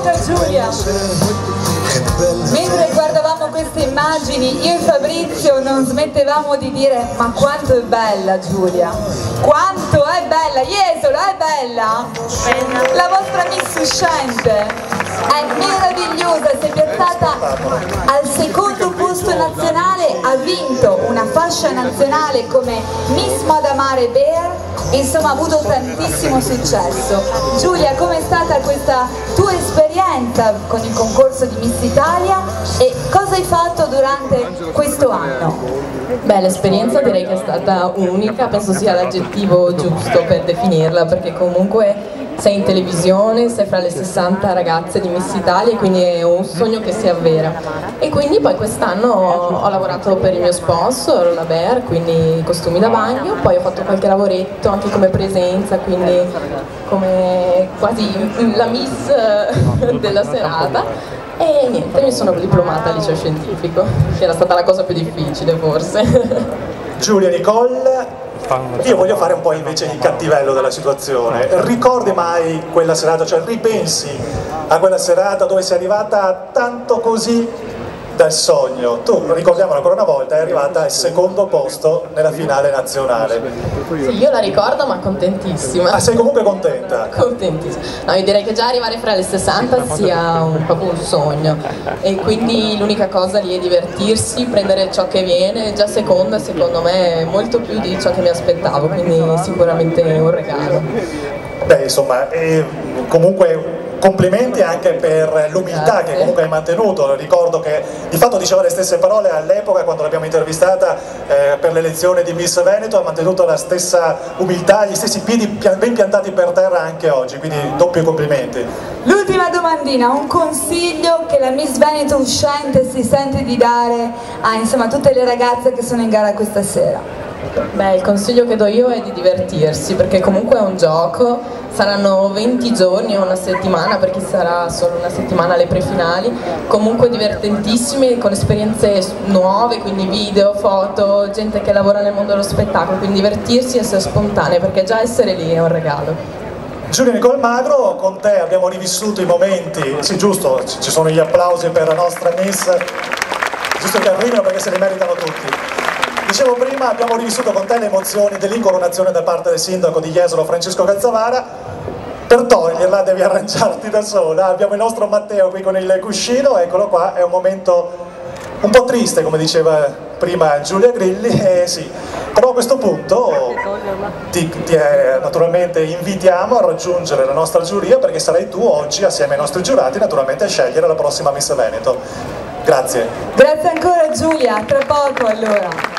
Benvenuta Giulia. Mentre guardavamo queste immagini, io e Fabrizio non smettevamo di dire: ma quanto è bella Giulia, quanto è bella, Jesolo è bella, la vostra Miss Uscente è meravigliosa, si è piazzata al secondo posto nazionale, ha vinto una fascia nazionale come Miss Moda Mare Bear, insomma ha avuto tantissimo successo. Giulia, com'è stata questa tua esperienza con il concorso di Miss Italia e cosa hai fatto durante questo anno? Beh, l'esperienza direi che è stata unica, penso sia l'aggettivo giusto per definirla, perché comunque sei in televisione, sei fra le 60 ragazze di Miss Italia, quindi è un sogno che si avvera. E quindi poi quest'anno ho lavorato per il mio sponsor, la Bear, quindi costumi da bagno, poi ho fatto qualche lavoretto anche come presenza, quindi come quasi la Miss della serata. E niente, mi sono diplomata al liceo scientifico, che era stata la cosa più difficile forse. Giulia Nicole, io voglio fare un po' invece il cattivello della situazione. Ricordi mai quella serata, cioè ripensi a quella serata dove sei arrivata tanto così dal sogno? Tu, ricordiamolo ancora una volta, è arrivata al secondo posto nella finale nazionale. Sì, io la ricordo ma contentissima. Ah, sei comunque contenta? Contentissima. No, io direi che già arrivare fra le 60 sia proprio un sogno, e quindi l'unica cosa lì è divertirsi, prendere ciò che viene. Già seconda secondo me è molto più di ciò che mi aspettavo, quindi sicuramente un regalo. Beh, insomma, comunque complimenti anche per l'umiltà che comunque hai mantenuto. Ricordo che di fatto diceva le stesse parole all'epoca quando l'abbiamo intervistata per l'elezione di Miss Veneto, ha mantenuto la stessa umiltà, gli stessi piedi ben piantati per terra anche oggi, quindi doppi complimenti. L'ultima domandina, un consiglio che la Miss Veneto uscente si sente di dare a insomma tutte le ragazze che sono in gara questa sera? Beh, il consiglio che do io è di divertirsi, perché comunque è un gioco, saranno 20 giorni o una settimana, per chi sarà solo una settimana alle prefinali, comunque divertentissime, con esperienze nuove, quindi video, foto, gente che lavora nel mondo dello spettacolo, quindi divertirsi e essere spontanei, perché già essere lì è un regalo. Giulia Nicole Magro, con te abbiamo rivissuto i momenti, sì giusto, ci sono gli applausi per la nostra Miss, giusto che arrivino perché se li meritano tutti. Dicevo prima, abbiamo rivissuto con te le emozioni dell'incoronazione da parte del sindaco di Jesolo, Francesco Calzavara. Per toglierla devi arrangiarti da sola. Abbiamo il nostro Matteo qui con il cuscino, eccolo qua, è un momento un po' triste come diceva prima Giulia Grilli, sì. Però a questo punto naturalmente invitiamo a raggiungere la nostra giuria, perché sarai tu oggi assieme ai nostri giurati naturalmente a scegliere la prossima Miss Veneto. Grazie. Grazie ancora Giulia, tra poco allora.